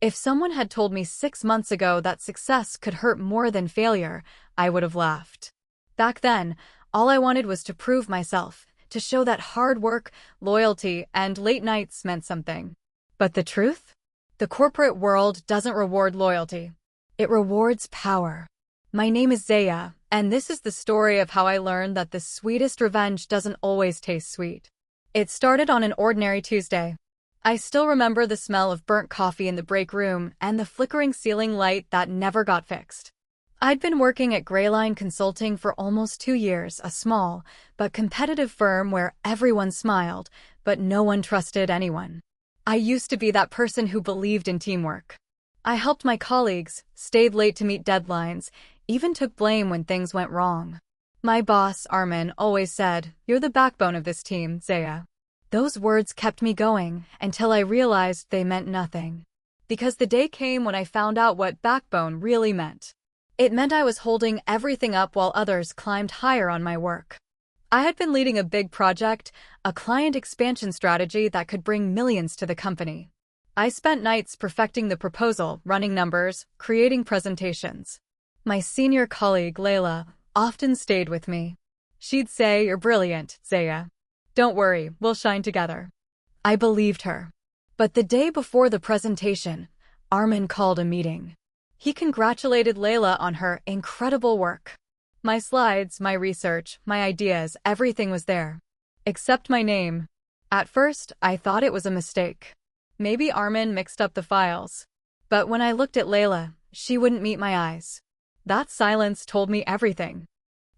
If someone had told me 6 months ago that success could hurt more than failure, I would have laughed. Back then, all I wanted was to prove myself, to show that hard work, loyalty, and late nights meant something. But the truth? The corporate world doesn't reward loyalty. It rewards power. My name is Zaya, and this is the story of how I learned that the sweetest revenge doesn't always taste sweet. It started on an ordinary Tuesday. I still remember the smell of burnt coffee in the break room and the flickering ceiling light that never got fixed. I'd been working at Greyline Consulting for almost 2 years, a small but competitive firm where everyone smiled, but no one trusted anyone. I used to be that person who believed in teamwork. I helped my colleagues, stayed late to meet deadlines, even took blame when things went wrong. My boss, Armin, always said, "You're the backbone of this team, Zaya." Those words kept me going until I realized they meant nothing. Because the day came when I found out what backbone really meant. It meant I was holding everything up while others climbed higher on my work. I had been leading a big project, a client expansion strategy that could bring millions to the company. I spent nights perfecting the proposal, running numbers, creating presentations. My senior colleague, Laila, often stayed with me. She'd say, "You're brilliant, Zaya. Don't worry, we'll shine together." I believed her. But the day before the presentation, Armin called a meeting. He congratulated Laila on her incredible work. My slides, my research, my ideas, everything was there. Except my name. At first, I thought it was a mistake. Maybe Armin mixed up the files. But when I looked at Laila, she wouldn't meet my eyes. That silence told me everything.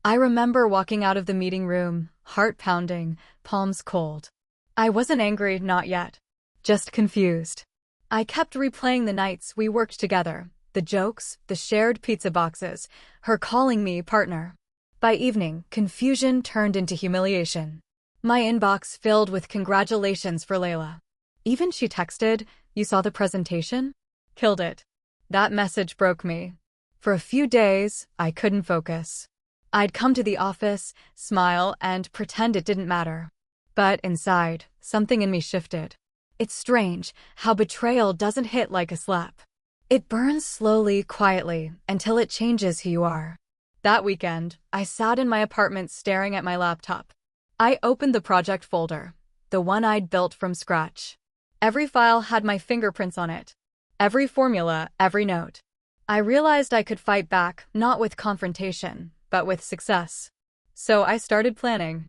I remember walking out of the meeting room, heart pounding, palms cold. I wasn't angry, not yet. Just confused. I kept replaying the nights we worked together, the jokes, the shared pizza boxes, her calling me partner. By evening, confusion turned into humiliation. My inbox filled with congratulations for Laila. Even she texted, "You saw the presentation? Killed it." That message broke me. For a few days, I couldn't focus. I'd come to the office, smile, and pretend it didn't matter. But inside, something in me shifted. It's strange how betrayal doesn't hit like a slap. It burns slowly, quietly, until it changes who you are. That weekend, I sat in my apartment staring at my laptop. I opened the project folder, the one I'd built from scratch. Every file had my fingerprints on it. Every formula, every note. I realized I could fight back, not with confrontation, but with success. So I started planning.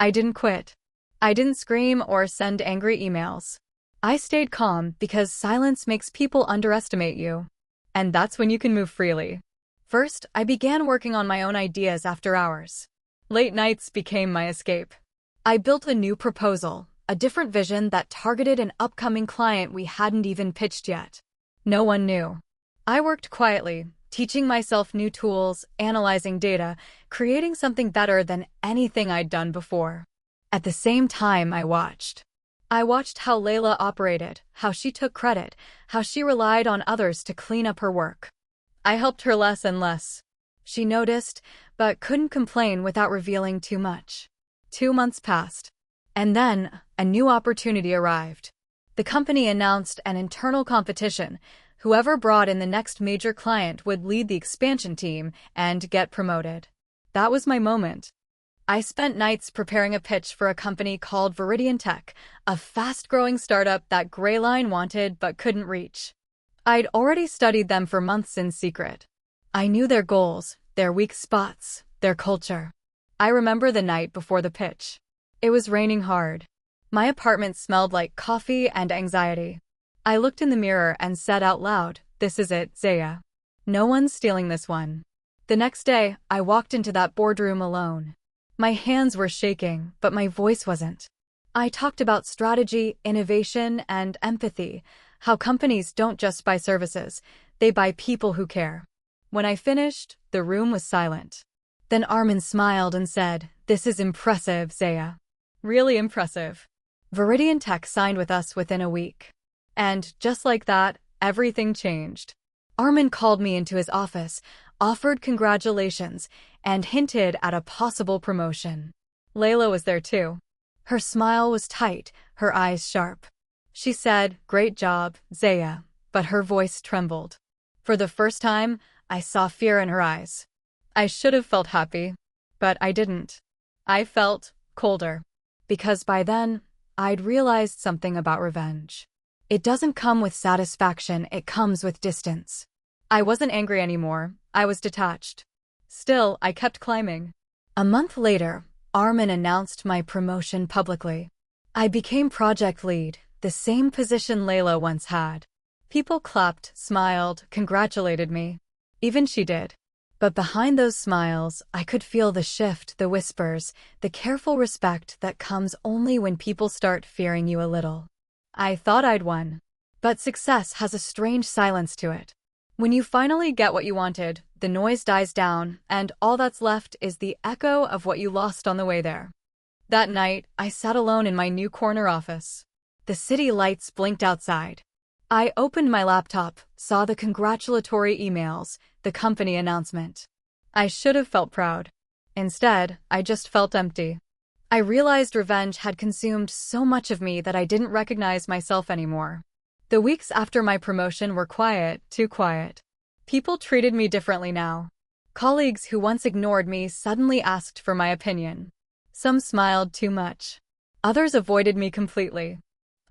I didn't quit. I didn't scream or send angry emails. I stayed calm because silence makes people underestimate you. And that's when you can move freely. First, I began working on my own ideas after hours. Late nights became my escape. I built a new proposal, a different vision that targeted an upcoming client we hadn't even pitched yet. No one knew. I worked quietly, teaching myself new tools, analyzing data, creating something better than anything I'd done before. At the same time, I watched how Laila operated, how she took credit, how she relied on others to clean up her work. I helped her less and less. She noticed, but couldn't complain without revealing too much. 2 months passed. And then, a new opportunity arrived. The company announced an internal competition. Whoever brought in the next major client would lead the expansion team and get promoted. That was my moment. I spent nights preparing a pitch for a company called Viridian Tech, a fast-growing startup that Greyline wanted but couldn't reach. I'd already studied them for months in secret. I knew their goals, their weak spots, their culture. I remember the night before the pitch. It was raining hard. My apartment smelled like coffee and anxiety. I looked in the mirror and said out loud, "This is it, Zaya. No one's stealing this one." The next day, I walked into that boardroom alone. My hands were shaking, but my voice wasn't. I talked about strategy, innovation, and empathy, how companies don't just buy services, they buy people who care. When I finished, the room was silent. Then Armin smiled and said, "This is impressive, Zaya. Really impressive." Viridian Tech signed with us within a week. And just like that, everything changed. Armin called me into his office, offered congratulations, and hinted at a possible promotion. Laila was there too. Her smile was tight, her eyes sharp. She said, "Great job, Zaya, but her voice trembled. For the first time, I saw fear in her eyes. I should have felt happy, but I didn't. I felt colder. Because by then, I'd realized something about revenge. It doesn't come with satisfaction, it comes with distance. I wasn't angry anymore, I was detached. Still, I kept climbing. A month later, Armin announced my promotion publicly. I became project lead, the same position Laila once had. People clapped, smiled, congratulated me. Even she did. But behind those smiles, I could feel the shift, the whispers, the careful respect that comes only when people start fearing you a little. I thought I'd won. But success has a strange silence to it. When you finally get what you wanted, the noise dies down, and all that's left is the echo of what you lost on the way there. That night, I sat alone in my new corner office. The city lights blinked outside. I opened my laptop, saw the congratulatory emails, the company announcement. I should have felt proud. Instead, I just felt empty. I realized revenge had consumed so much of me that I didn't recognize myself anymore. The weeks after my promotion were quiet, too quiet. People treated me differently now. Colleagues who once ignored me suddenly asked for my opinion. Some smiled too much. Others avoided me completely.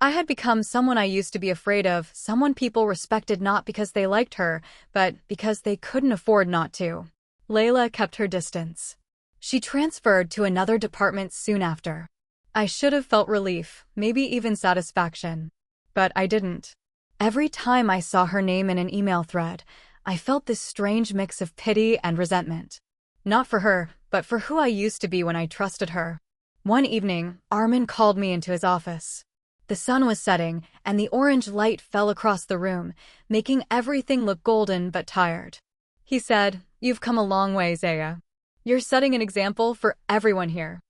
I had become someone I used to be afraid of, someone people respected not because they liked her, but because they couldn't afford not to. Laila kept her distance. She transferred to another department soon after. I should have felt relief, maybe even satisfaction. But I didn't. Every time I saw her name in an email thread, I felt this strange mix of pity and resentment. Not for her, but for who I used to be when I trusted her. One evening, Armin called me into his office. The sun was setting, and the orange light fell across the room, making everything look golden but tired. He said, "You've come a long way, Zaya. You're setting an example for everyone here."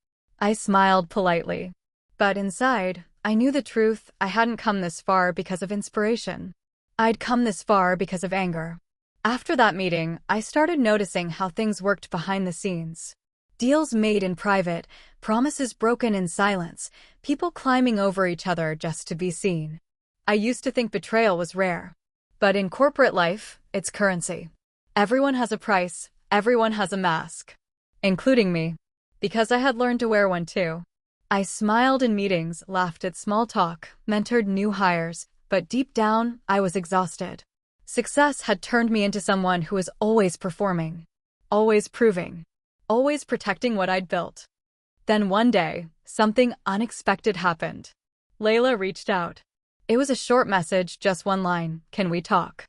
I smiled politely. But inside, I knew the truth. I hadn't come this far because of inspiration. I'd come this far because of anger. After that meeting, I started noticing how things worked behind the scenes. Deals made in private, promises broken in silence, people climbing over each other just to be seen. I used to think betrayal was rare. But in corporate life, it's currency. Everyone has a price, everyone has a mask. Including me. Because I had learned to wear one too. I smiled in meetings, laughed at small talk, mentored new hires, but deep down, I was exhausted. Success had turned me into someone who was always performing. Always proving. Always protecting what I'd built. Then one day, something unexpected happened. Laila reached out. It was a short message, just one line, "Can we talk?"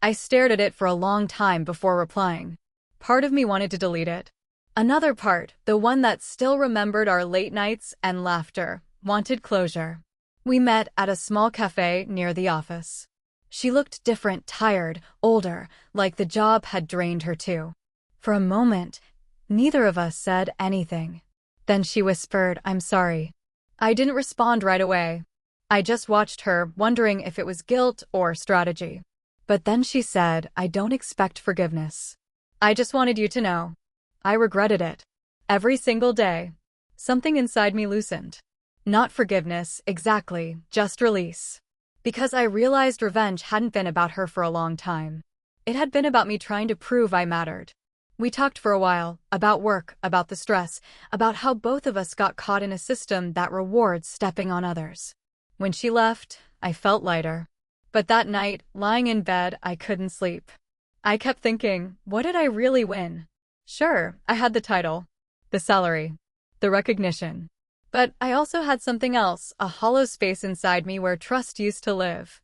I stared at it for a long time before replying. Part of me wanted to delete it. Another part, the one that still remembered our late nights and laughter, wanted closure. We met at a small cafe near the office. She looked different, tired, older, like the job had drained her too. For a moment, neither of us said anything. Then she whispered, "I'm sorry." I didn't respond right away. I just watched her, wondering if it was guilt or strategy. But then she said, "I don't expect forgiveness. I just wanted you to know. I regretted it. Every single day." Something inside me loosened. Not forgiveness, exactly, just release. Because I realized revenge hadn't been about her for a long time. It had been about me trying to prove I mattered. We talked for a while, about work, about the stress, about how both of us got caught in a system that rewards stepping on others. When she left, I felt lighter. But that night, lying in bed, I couldn't sleep. I kept thinking, what did I really win? Sure, I had the title, the salary, the recognition. But I also had something else, a hollow space inside me where trust used to live.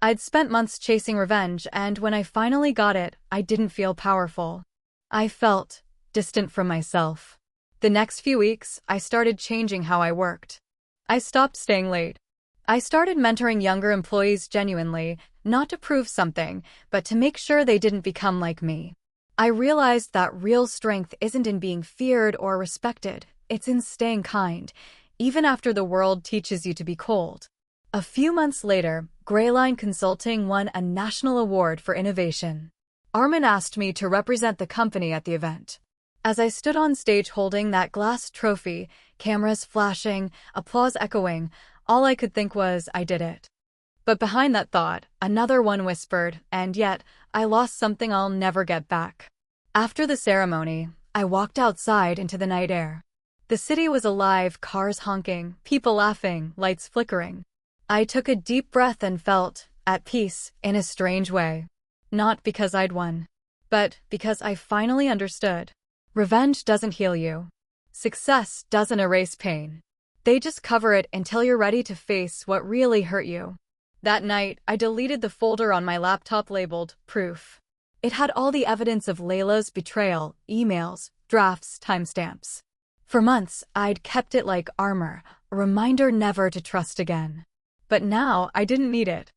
I'd spent months chasing revenge, and when I finally got it, I didn't feel powerful. I felt distant from myself. The next few weeks, I started changing how I worked. I stopped staying late. I started mentoring younger employees genuinely, not to prove something, but to make sure they didn't become like me. I realized that real strength isn't in being feared or respected, it's in staying kind, even after the world teaches you to be cold. A few months later, Greyline Consulting won a national award for innovation. Armin asked me to represent the company at the event. As I stood on stage holding that glass trophy, cameras flashing, applause echoing, all I could think was, I did it. But behind that thought, another one whispered, and yet, I lost something I'll never get back. After the ceremony, I walked outside into the night air. The city was alive, cars honking, people laughing, lights flickering. I took a deep breath and felt at peace in a strange way. Not because I'd won, but because I finally understood. Revenge doesn't heal you. Success doesn't erase pain. They just cover it until you're ready to face what really hurt you. That night, I deleted the folder on my laptop labeled Proof. It had all the evidence of Layla's betrayal, emails, drafts, timestamps. For months, I'd kept it like armor, a reminder never to trust again. But now, I didn't need it.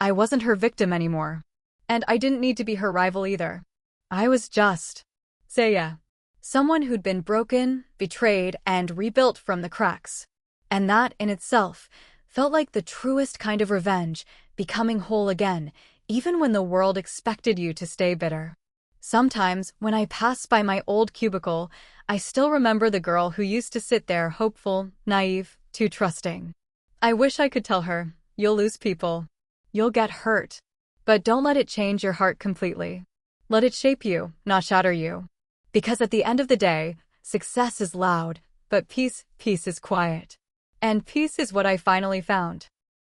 I wasn't her victim anymore. And I didn't need to be her rival either. I was just Zaya. Someone who'd been broken, betrayed, and rebuilt from the cracks. And that, in itself, felt like the truest kind of revenge, becoming whole again, even when the world expected you to stay bitter. Sometimes, when I pass by my old cubicle, I still remember the girl who used to sit there hopeful, naive, too trusting. I wish I could tell her, you'll lose people. You'll get hurt. But don't let it change your heart completely. Let it shape you, not shatter you. Because at the end of the day, success is loud, but peace is quiet. And peace is what I finally found.